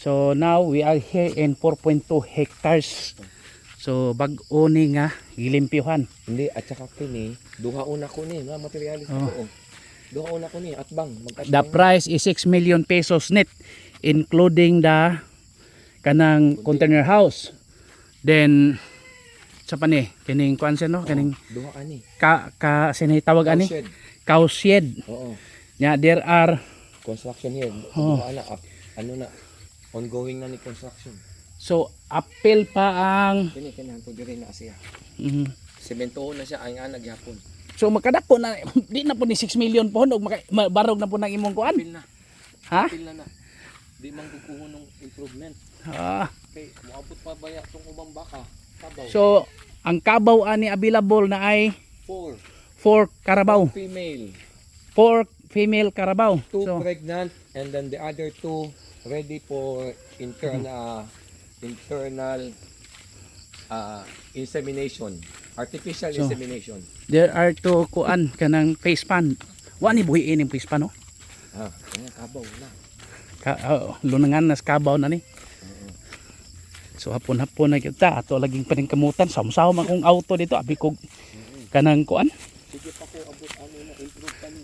So now we are here in 4.2 hectares. So bag-o ni nga gilimpyuhan. Hindi, at saka kini, duha una ko ni, nga materialis ko. Duha una ko ni, atbang. The price is 6 million pesos net, including the kanang container house. Then sa pa ni kining kuan siya no, kining duha ani. sinitawag ani cow shed. Oo. Yeah, there are Construction here. Duha na, ano na, ongoing na ni construction. so apel pa ang Kini hanto diri na siya. Semento na siya ay anag yapon. So makadako na di na po ni 6 million po og barog na po ng imong kuan. Apil na. Ha? Apil na. Di man kukuha ng improvement. Kay moabot pa baya tong ubang baka. Kabaw. So ang kabaw ani available na ay 4 Carabao. 4 female Carabao. 2 So pregnant and then the other 2 ready for internal insemination, artificial insemination. there are 2 kuan kanang face pan. Wa ni buhi ining face pan no. Ayan, kabaw na. Lunangan na sa kabaw na ni. So hapon-hapon na kita ato laging paningkamutan samsaw man kong auto dito abi kog kanang kuan. Sige pa ko abot ano na improve pa ni.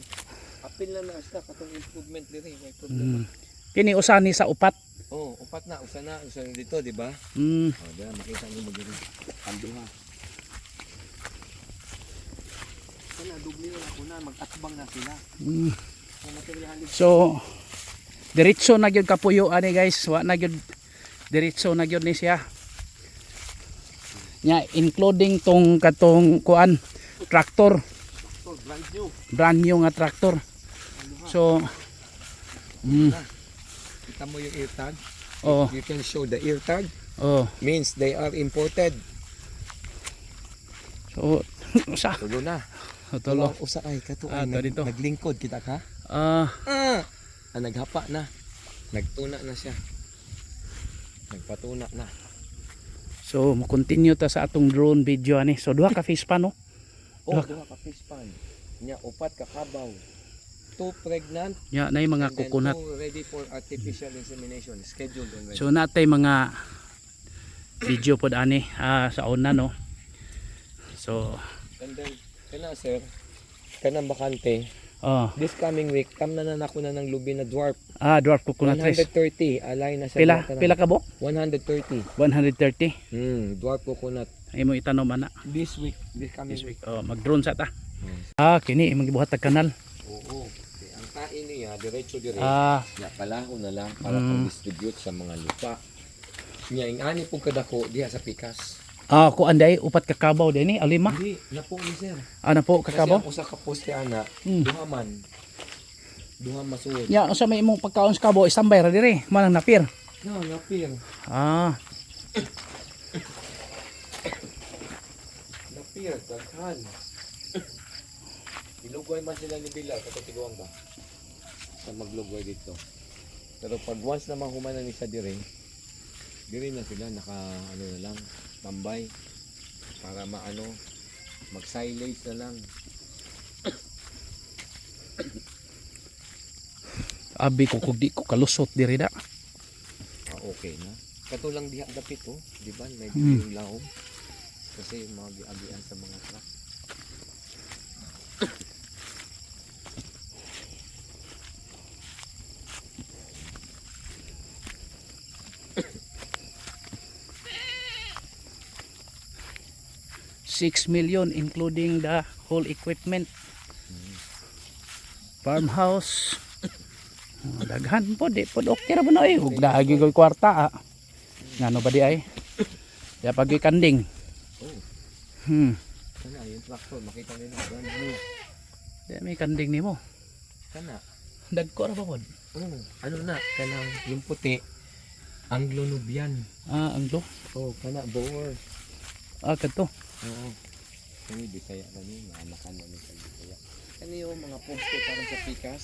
Apil na siya katong improvement diri may problema. Kini usa ni sa upat. Upat na usa na dito, di ba? Diyan makita niyo mo diri. Ang duha. Kana dubli na ko na mag-atbang na sila. So diretso na gyud kapuyo ani guys, wa na gyud diretso na gyud ni siya. Nya including tong katong kuan tractor. Brand new nga tractor. So kita mo yung ear tag? You can show the ear tag. Means they are imported. So usa. Tulo na. Tulo. Usa ay kato dito. naglingkod kita ka? Naghapa na. Nagtuna na siya. Nagpatuna na. So mo continue ta sa atong drone video ani. So duha ka fish pan no? Duha ka fish pan. Nya upat ka kabaw. 2 pregnant. Yeah, na yung mga coconut. 2 ready for artificial insemination. Scheduled already. So natay mga video pod ani sa una no. So and then kana sir, kana bakante. This coming week tam na nako na ng lubi na dwarf. Dwarf coconut rice. 130 alay na siya. Pila ka bo? 130. 130. Dwarf coconut. Imo itanom ana. This coming week. Mag-drone sa ta. Kini imong gibuhat tag kanal. Oo. Ang tain niya diretso dire. Palaho na lang para pang-distribute sa mga lupa. Nya ing ani pug kadako diha sa pikas. Ko anday upat ka kabaw dinhi alima. Hindi, napo ni sir. Napo ka kabaw. Kasi usa ka poste ana, duha man. Duha masuod. Ya, usa may imong pagkaon sa kabaw isambay ra diri, manang napir. No, napir. Napir daghan. Ilugway man sila ni Bilal katong tiguang ba? Sa maglugway dito. Pero pag once na mahuman ni sa dire na sila naka ano na lang, tambay para maano mag-silage na lang. Abi ko kung di ko kalusot diri da. Okay na. Katulang diha dapit di ba? May yung laom. Kasi mga giagian sa mga truck. $6 million including the whole equipment. Farmhouse. Daghan po di po okay ra ba na ug daagi ko kwarta ngano ba di ay ya pagi kanding. Kana yung tractor makita nila brand new. Di may kanding nimo. Kana Dagko ra ba pod? Ano na kanang yung puti Anglo Nubian. Anglo. Kana boer. Kadto. Kani Bisaya kani maanakan namin sa Bisaya. Kani yung mga poste parang sa pikas.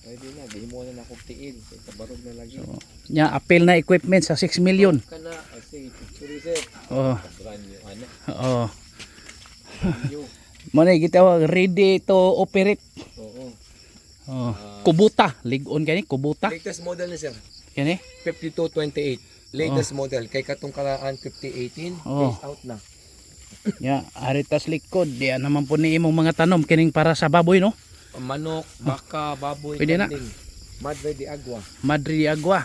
Pwede na, gihimo na akong tiil. Kabarog na lagi. So, nya apel na equipment sa 6 million. Kana, sige, sorry sir. Brand new, ano? Muna gitawag ready to operate. Oo. Kubuta, ligon kani kubuta. Latest model na sir. Kini? 5228. Latest model. Kay katong karaan 5018. Oh. Phase out na. Ya, aritas likod. Diyan naman po ni imong mga tanom kining para sa baboy no. Manok, baka, baboy, Pwede na. kanding. Madre de agua. Madri Agua.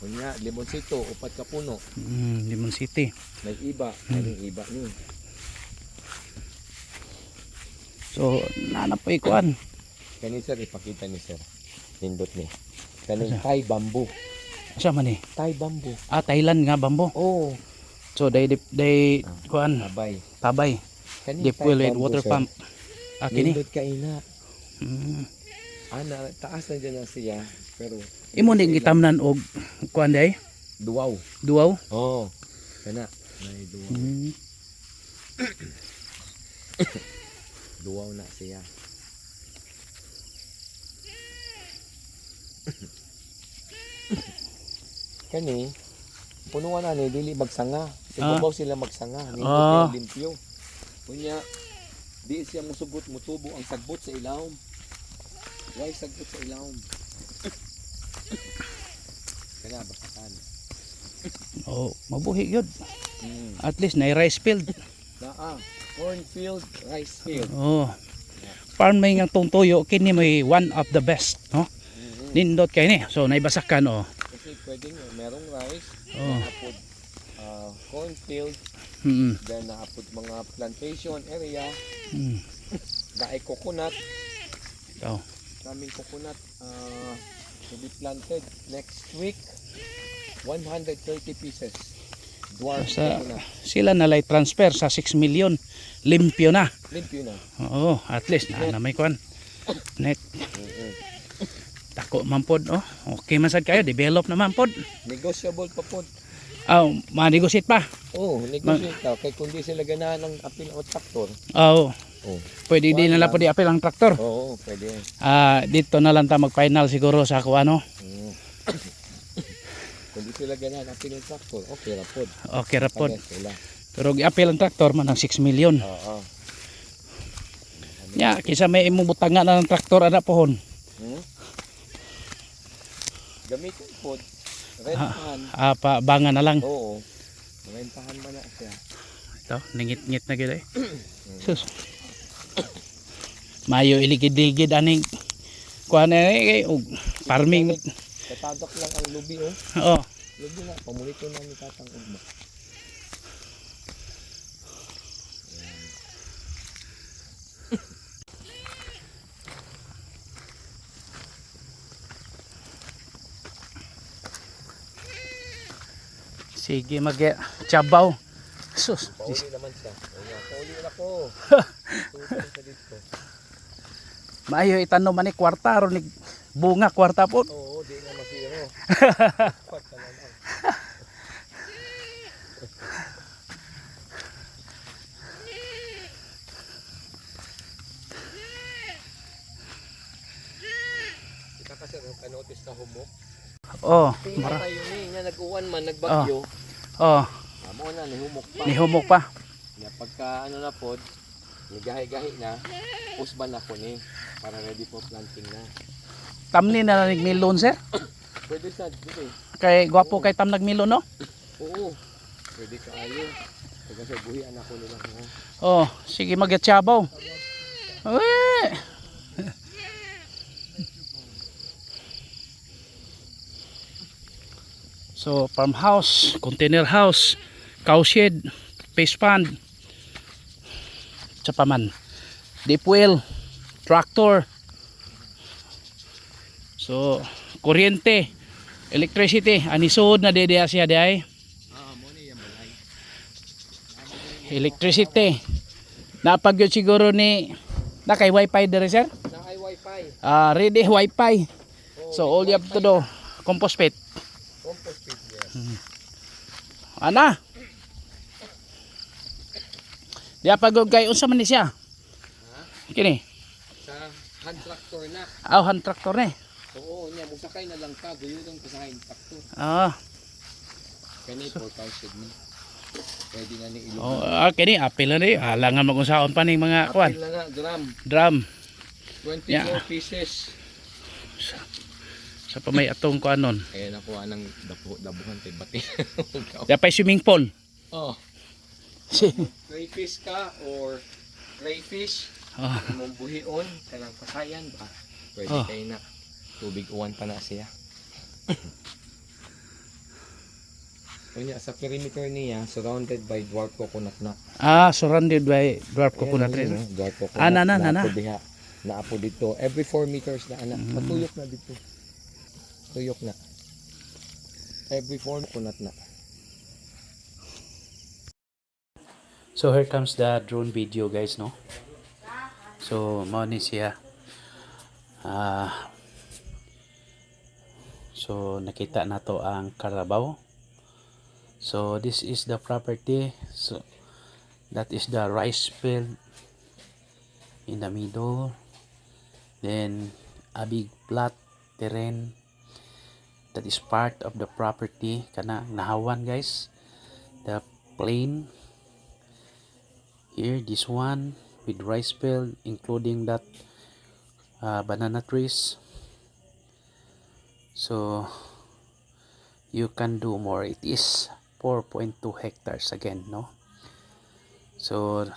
Kunya, limonsito, upat ka puno. Limon City. May iba. May iba ni. So, nanapoy kuan. Kani sir, ipakita ni sir. Nindot ni. Kaning Thai bamboo. Asa man ni? Thai bamboo. Ah, Thailand nga bambo. Oh, So, they kuan abay. tabay. Kaning Deep well with water pump. Ah, kini. Nindot ka ina. Mm. Ana, taas na dyan na siya. Pero, Imo ning gitamnan og kuan day? duwaw. Duaw. Oh, kana. May duwaw. Duwaw na siya. Kani, punuan na ni dili magsanga. Sibabaw sila magsanga, ni limpyo. Kunya, di siya musugot mutubo ang sagbot sa ilawom. Why sagbot sa ilawom? Kana basakan. Oh, mabuhi gyud. Hmm. At least na rice field. Cornfield, rice field. Oh. Farm may nga tungtuyo kini may one of the best, no? Nindot kay ni. So naibasakan oh. Kasi pwedeng merong rice, Oh. naapod cornfield, then naapod mga plantation area, daay coconut, Oh. daming coconut to be planted next week. 130 pieces. Dwarf Sa coconut. sila nalay transfer sa 6 million. Limpyo na. Limpyo na. Oo, at least na may kuan. Net. Tako man pod oh. Okay man sad kayo, develop naman pod. Negotiable pa po. Manegosyate pa. Oh, negotiate daw. Kaya kung di sila ganahan ng apil o traktor. Oo. Oh. Pwede din nila pwede apil ang traktor. Oo, pwede. Dito na lang ta mag-final siguro sa ako ano. Kung di sila ganahan ng apil o traktor, okay ra pod. Okay ra pod. Pares sila. Pero gi-apil ang traktor man ang 6 million. Oo. Ya, kisa may imong butangan na ng traktor ana pohon. Gamitin pod. Rentahan. Bangan na lang. Oo. Rentahan ba na siya? Ito, ningit-ngit na gid eh. Sus. Mayo iligid-ligid aning kuan kay farming. Katagak lang ang lubi oh. Oo. Lubi na pamulito na ni Tatang Ugma. Sige mag-chabaw. Sus. Pauli naman siya. Pauli na ko. Tutuloy sa dito. Maayo itanom man ni kwarta ron ni bunga kwarta po. Oo, di na masiro. Kwarta na lang. Ika kasi kanotis na humok. Oh, Tingnan tayo ni, nga nag-uwan man, nagbagyo. Oh, Amo na, nihumok pa. nihumok pa. Ya, pagka ano na pod, nigahi-gahi na, usban ako ni, para ready for planting na. Tamni na nig milon sir. Pwede sa dito eh. Kay gwapo kay tam nagmilon no. Oo. Pwede ka ayo. Kasi buhian ako nila mo. Oh, sige mag-chabaw. Uy. So, farmhouse, container house, cowshed, fish pond, chapaman, deep well, tractor. So, kuryente, electricity, anisod na dede siya day. Mo ni yan balay. Electricity. Napag siguro ni na kay wifi dire sir. Na kay wifi. Ready wifi. So all you have to do, compost pit. Compost pit yes. Ana. Dia pagod kay unsa man ni siya? Kini. Sa hand tractor na. Hand tractor ni. Oo, niya musakay na lang ka, guyudong ka sa hand tractor. Kani 4,000 ni. Pwede na ni ilog. Kini apil na ni. Alangan mag-unsaon pa ning mga kuan. Apil na na, drum. Drum. 24 Yeah. pieces. Sa pa may atong kuanon. Kaya nakuha ng dabuhan kay bati. Dapay swimming pool. Oh, crayfish ka or crayfish, Oh. mong buhion, kanang pasayan ba? Pwede Oh. kayo na. Tubig uwan pa na siya. Kunya, sa perimeter niya, surrounded by dwarf coconut na. Surrounded by dwarf coconut tree. Dwarf coconut. Na. Naapo diha. Naapo dito. Every 4 meters na anak. Matuyok na dito. Tuyok na. Every 4 coconut na. So here comes the drone video guys, no? So mao ni siya. So nakita nato ang Carabao. So this is the property. So that is the rice field in the middle. Then a big flat terrain that is part of the property. Kana nahawan guys. The plain here, this one with rice field, including that banana trees. So you can do more. It is 4.2 hectares again, no? So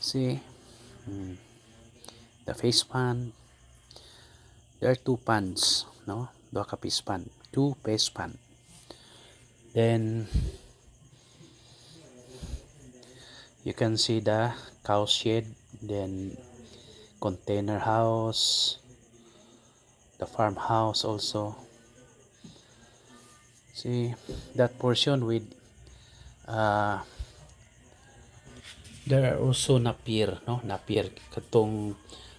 see the face pan. There are 2 pans, no? Duha ka face pan, 2 face pan. Then you can see the cow shed, then container house, the farmhouse also. See that portion with there are also napier, no? Napier katong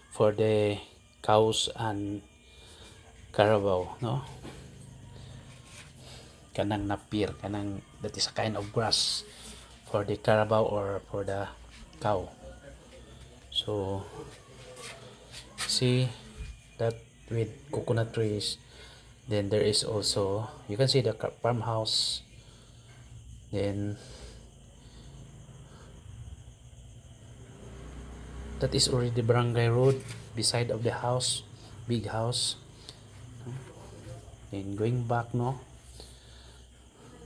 for the cows and carabao, no? Kanang napier, kanang that is a kind of grass for the carabao or for the cow. So see that with coconut trees. Then there is also, you can see the farmhouse. Then that is already barangay road beside of the house, big house. Then going back, no?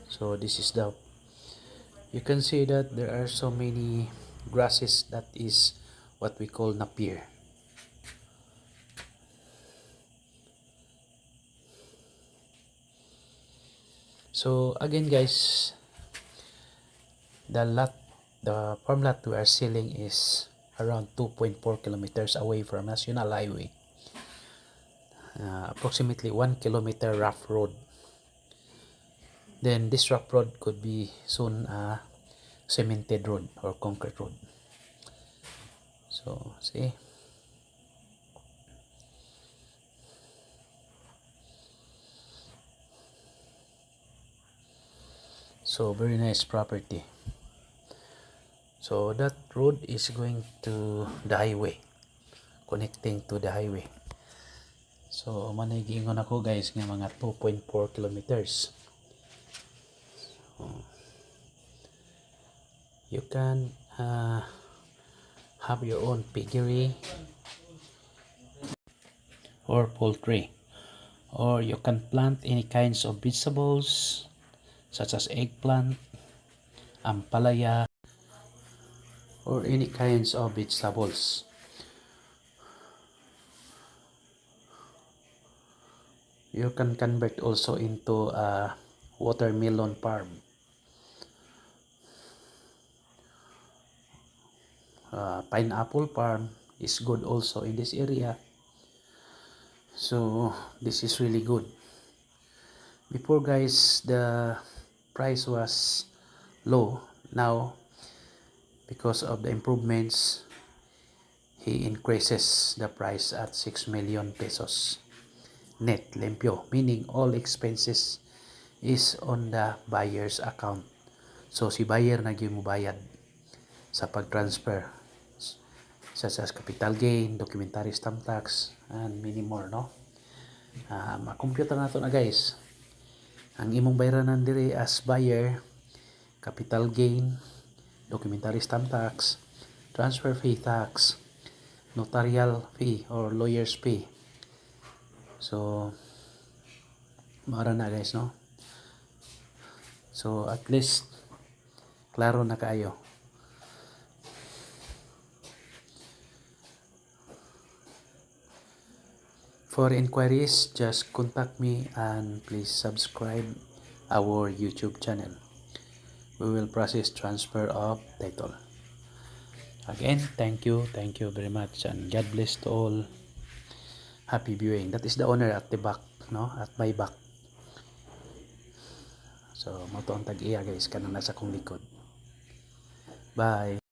So this is the, you can see that there are so many grasses. That is what we call napier. So again guys, the farm lot we are selling is around 2.4 kilometers away from National Highway. Approximately 1 kilometer rough road. Then this rough road could be soon a cemented road or concrete road. So see, so very nice property. So that road is going to the highway, connecting to the highway. So manigingon ako guys nga mga 2.4 kilometers. So, you can have your own piggery or poultry, or you can plant any kinds of vegetables such as eggplant, ampalaya, or any kinds of vegetables. You can convert also into a watermelon farm. Pineapple farm is good also in this area. So this is really good. Before guys, the price was low. Now because of the improvements, he increases the price at 6 million pesos net limpyo, meaning all expenses is on the buyer's account. So si buyer na gyud mo bayad sa pag-transfer, such as capital gain, documentary stamp tax, and many more, no? Ma-computer na to na guys. Ang imong bayranan diri as buyer, capital gain, documentary stamp tax, transfer fee tax, notarial fee or lawyer's fee. So mara na guys, no? So at least klaro na kaayo. For inquiries, just contact me and please subscribe our YouTube channel. We will process transfer of title. Again, thank you very much, and God bless to all. Happy viewing. That is the owner at the back, no? At my back. So, mo to ang tag-iya guys, kanang nasa kong likod. Bye.